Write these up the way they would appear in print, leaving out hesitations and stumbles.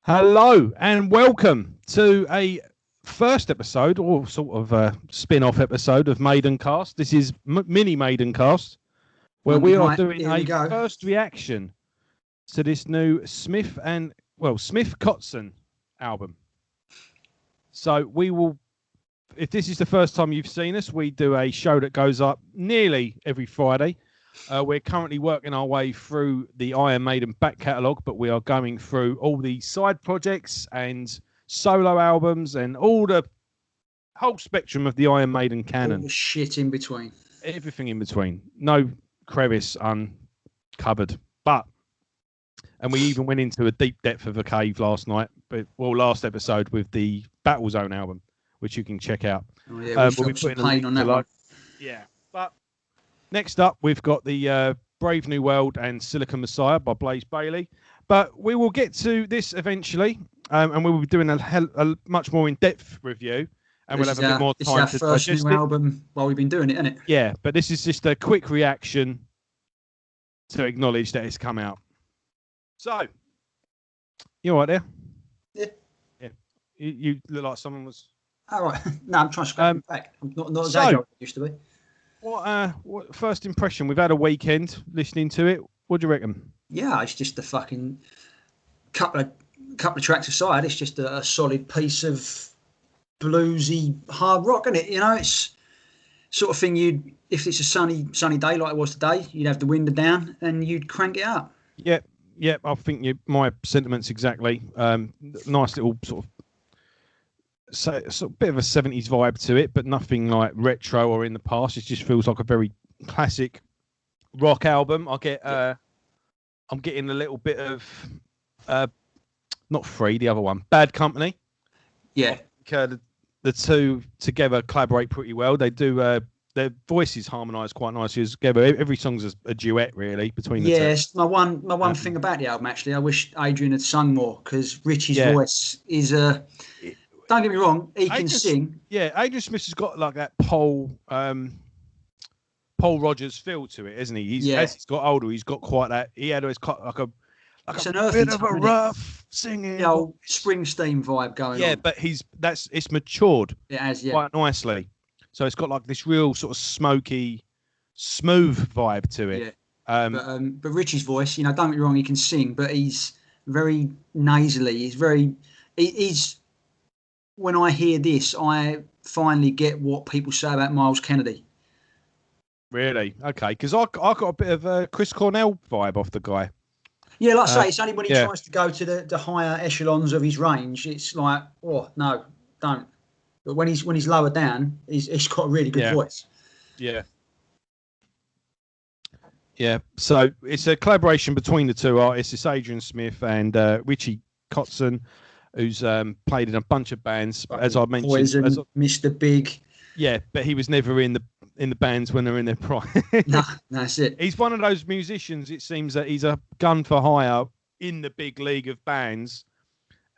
Hello and welcome to a first episode or sort of a spin-off episode of Maidencast. This is mini Maidencast, where we are doing a first reaction to this new Smith Kotzen album. So we will, if this is the first time you've seen us, we do a show that goes up nearly every Friday. We're currently working our way through the Iron Maiden back catalogue, but we are going through all the side projects and solo albums and all the whole spectrum of the Iron Maiden canon. All the shit in between. Everything in between. No crevice uncovered. And we even went into a deep depth of a cave last episode with the Battlezone album, which you can check out. Oh, yeah, we'll be putting pain on that one. Yeah, but next up, we've got the Brave New World and Silicon Messiah by Blaze Bayley. But we will get to this eventually, and we will be doing a much more in-depth review, and we'll have a bit more time to digest it. This is our first new album while we've been doing it, isn't it? Yeah, but this is just a quick reaction to acknowledge that it's come out. So, you all right there? Yeah. Yeah. You look like someone was... All right. No, I'm trying to scratch it back. I'm not as agile as I used to be. What first impression? We've had a weekend listening to it. What do you reckon? Yeah, it's just a fucking couple of tracks aside. It's just a solid piece of bluesy hard rock, isn't it? You know, it's sort of thing if it's a sunny day like it was today, you'd have the window down and you'd crank it up. Yeah. I think my sentiments exactly. Nice little sort of bit of a 70s vibe to it, but nothing like retro or in the past. It just feels like a very classic rock album. I'm getting a little bit of not Free, the other one, Bad Company. Yeah. The two together collaborate pretty well. They do their voices harmonise quite nicely together. Every song's a duet really between the two. Yes, my one thing about the album actually, I wish Adrian had sung more, because Richie's voice is don't get me wrong, he can sing. Yeah, Adrian Smith has got like that Paul Rodgers feel to it, isn't he? As he's got older, he's got quite that. He had always got like a bit of a rough singing, the old Springsteen vibe going on. Yeah, but it's matured. It has, quite nicely. So it's got like this real sort of smoky, smooth vibe to it. Yeah. But Richie's voice, don't get me wrong, he can sing, but he's very nasally. He's when I hear this, I finally get what people say about Miles Kennedy. Really? Okay, because I got a bit of a Chris Cornell vibe off the guy. Yeah, like I say, it's only when he tries to go to the higher echelons of his range, it's like, oh no, don't. But when he's lower down, he's got a really good voice. Yeah. Yeah. So it's a collaboration between the two artists. It's Adrian Smith and Richie Kotzen, who's played in a bunch of bands, as I mentioned. Poison, Mr. Big. Yeah, but he was never in the bands when they're in their prime. No, that's it. He's one of those musicians. It seems that he's a gun for hire in the big league of bands,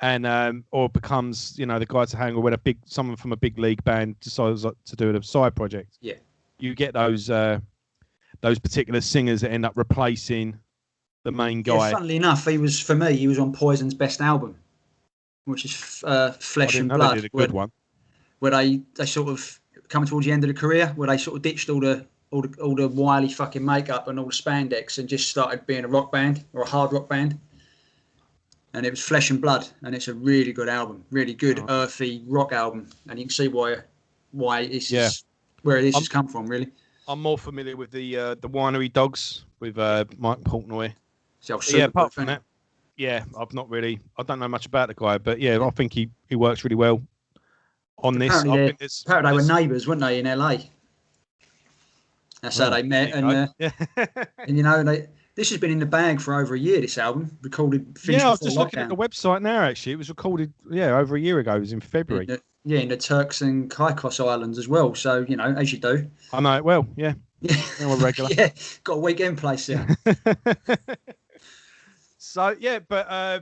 and or becomes the guy to hang, or when someone from a big league band decides to do a side project. Yeah, you get those particular singers that end up replacing the main guy. Yeah, funnily enough, he was on Poison's best album, which is Flesh and Blood. They did a good one. Where they sort of coming towards the end of the career, where they sort of ditched all the wily fucking makeup and all the spandex and just started being a rock band or a hard rock band. And it was Flesh and Blood, and it's a really good album, really good earthy rock album, and you can see why it's where this has come from, really. I'm more familiar with the Winery Dogs with Mike Portnoy. Apart from that, I don't know much about the guy, but I think he works really well on this. Apparently they were neighbours, weren't they, in LA? That's how they met, and this has been in the bag for over a year. This album finished. I was just looking at the website now. Actually, it was recorded over a year ago. It was in February. In the Turks and Caicos Islands as well. So as you do. I know it well. Yeah. I'm a regular. Yeah, got a weekend place there. So but I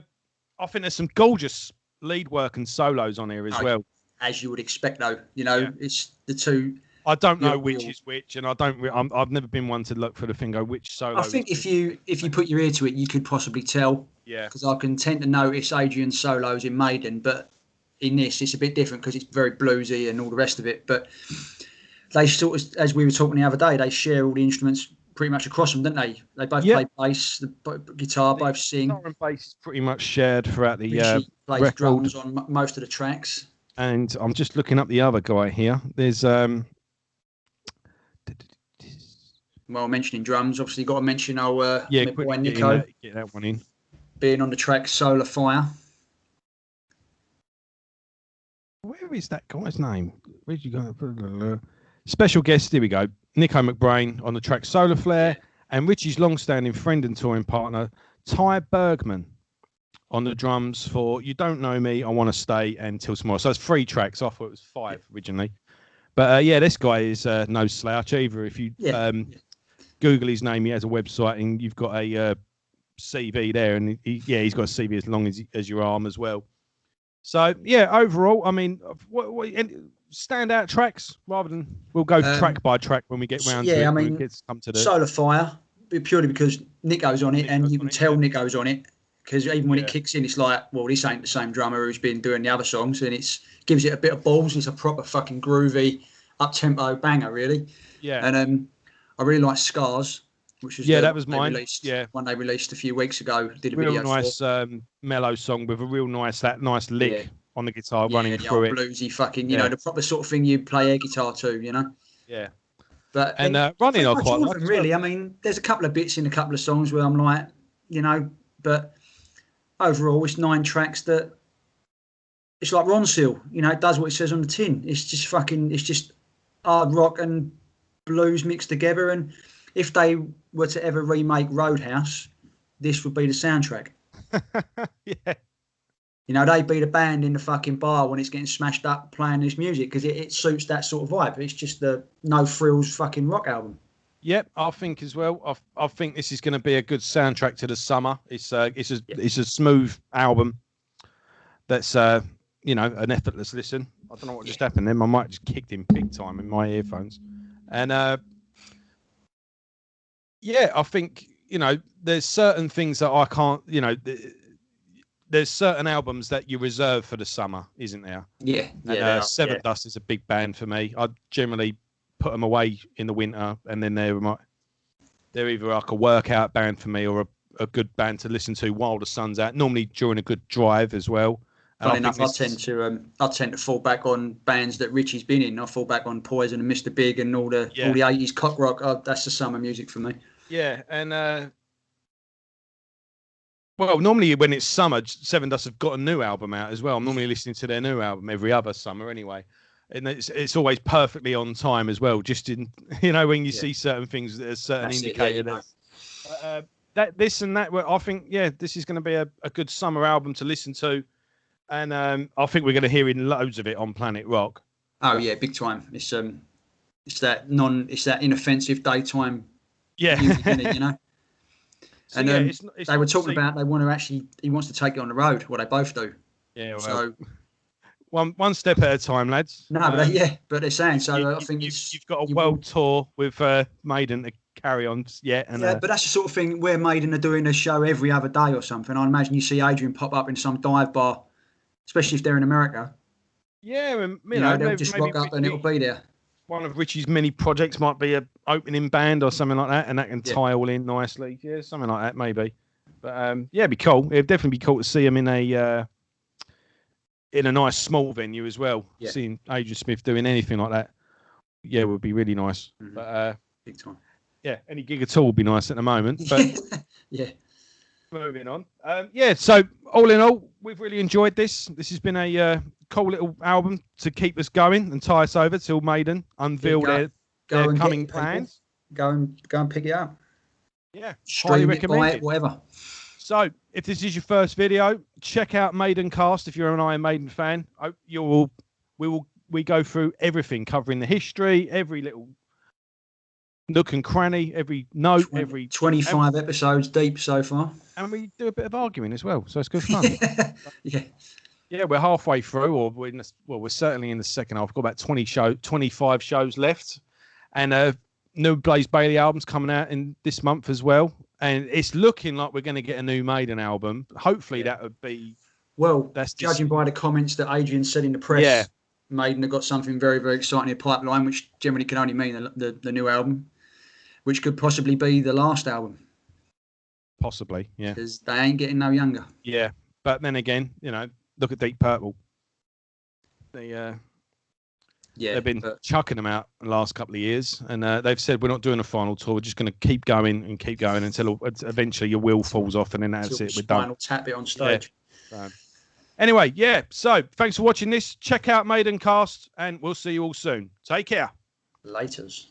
think there's some gorgeous lead work and solos on here as well. As you would expect, though. It's the two I don't know which is which, and I've never been one to look for the thing. Go which solo. I think if you put your ear to it, you could possibly tell. Yeah. Because I can tend to notice Adrian's solos in Maiden, but in this it's a bit different because it's very bluesy and all the rest of it. But they sort of, as we were talking the other day, they share all the instruments pretty much across them, don't they? They both play bass, the guitar, both sing. Guitar and bass is pretty much shared throughout the plays record. Drums on most of the tracks. And I'm just looking up the other guy here. There's well, mentioning drums, obviously got to mention my boy Nico. Get that one in. Being on the track Solar Fire. Where is that guy's name? Where'd you go? Special guest, here we go. Nico McBrain on the track Solar Flare, and Richie's long-standing friend and touring partner, Ty Bergman, on the drums for You Don't Know Me, I Want to Stay, and Till Tomorrow. So it's 3 tracks. I thought it was 5 originally. But this guy is no slouch either. If you Google his name, he has a website, and you've got a CV there, and he's got a CV as long as your arm as well. So overall, I mean, what standout tracks rather than we'll go track by track when we get round to it. I mean, come to the Solar Fire, purely because Nico's on it, and you can tell Nico's on it because even when it kicks in, it's like, well, this ain't the same drummer who's been doing the other songs, and it gives it a bit of balls. It's a proper fucking groovy, up tempo banger, really. Yeah. And I really like Scars, which was that was mine. One they released a few weeks ago. Did a real video nice mellow song with a real nice lick on the guitar running through it. Bluesy fucking, you know, the proper sort of thing you play air guitar to, you know. Yeah. But running I quite like. Really, I mean, there's a couple of bits in a couple of songs where I'm like, you know, but overall it's 9 tracks that it's like Ron Seal, you know, it does what it says on the tin. It's just hard rock and blues mixed together, and if they were to ever remake Roadhouse, this would be the soundtrack. Yeah. You know, they'd be the band in the fucking bar when it's getting smashed up playing this music because it suits that sort of vibe. It's just the no frills fucking rock album. Yep, I think as well. I think this is going to be a good soundtrack to the summer. It's a smooth album that's you know, an effortless listen. I don't know what just happened then. My mic just kicked in big time in my earphones. And I think, you know, there's certain things that I can't, you know, there's certain albums that you reserve for the summer, isn't there? Yeah. And Seven Dust is a big band for me. I generally put them away in the winter, and then they're either like a workout band for me or a good band to listen to while the sun's out, normally during a good drive as well. Funny enough, I tend to fall back on bands that Richie's been in. I fall back on Poison and Mr. Big and all the 80s cock rock. That's the summer music for me. Yeah, and well, normally when it's summer, Seven Dust have got a new album out as well. I'm normally listening to their new album every other summer anyway, and it's always perfectly on time as well. Just in, you know, when you see certain things, there's certain indicator that this and that. I think this is going to be a good summer album to listen to. And I think we're going to hear loads of it on Planet Rock. Oh yeah, big time. It's that inoffensive daytime music, isn't it, you know. So, and it's they were talking about he wants to take it on the road. Well, they both do. Yeah. Well, so one step at a time, lads. No, but they're saying so. I think you've got a world tour with Maiden to carry on. But that's the sort of thing where Maiden are doing a show every other day or something. I imagine you see Adrian pop up in some dive bar, especially if they're in America. Yeah, and you know they'll just rock up and it'll be there. One of Richie's many projects might be an opening band or something like that, and that can tie all in nicely. Yeah, something like that maybe. But it'd be cool. It'd definitely be cool to see him in a nice small venue as well. Yeah. Seeing Adrian Smith doing anything like that, would be really nice. Mm-hmm. But big time. Yeah, any gig at all would be nice at the moment. But yeah. Moving on. So all in all, we've really enjoyed this. This has been a cool little album to keep us going and tie us over till Maiden unveil their coming plans. Go and pick it up. Yeah, stream it, buy it, whatever. So if this is your first video, check out Maidencast if you're an Iron Maiden fan. We go through everything, covering the history, every little nook and cranny, every note, 25 episodes deep so far. And we do a bit of arguing as well, so it's good fun. Yeah. Yeah, we're halfway through, or we're certainly in the second half. We've got about 25 shows left, and new Blaze Bayley album's coming out in this month as well. And it's looking like we're going to get a new Maiden album. Hopefully, that would be judging by the comments that Adrian said in the press. Yeah. Maiden have got something very, very exciting in the pipeline, which generally can only mean the new album, which could possibly be the last album. Possibly, yeah. Because they ain't getting no younger. Yeah, but then again, look at Deep Purple. They've been chucking them out the last couple of years, and they've said we're not doing a final tour. We're just going to keep going until eventually your wheel falls off, and then that's it. We're done. Final tap it on stage. Yeah. Anyway, so thanks for watching this. Check out Maidencast, and we'll see you all soon. Take care. Laters.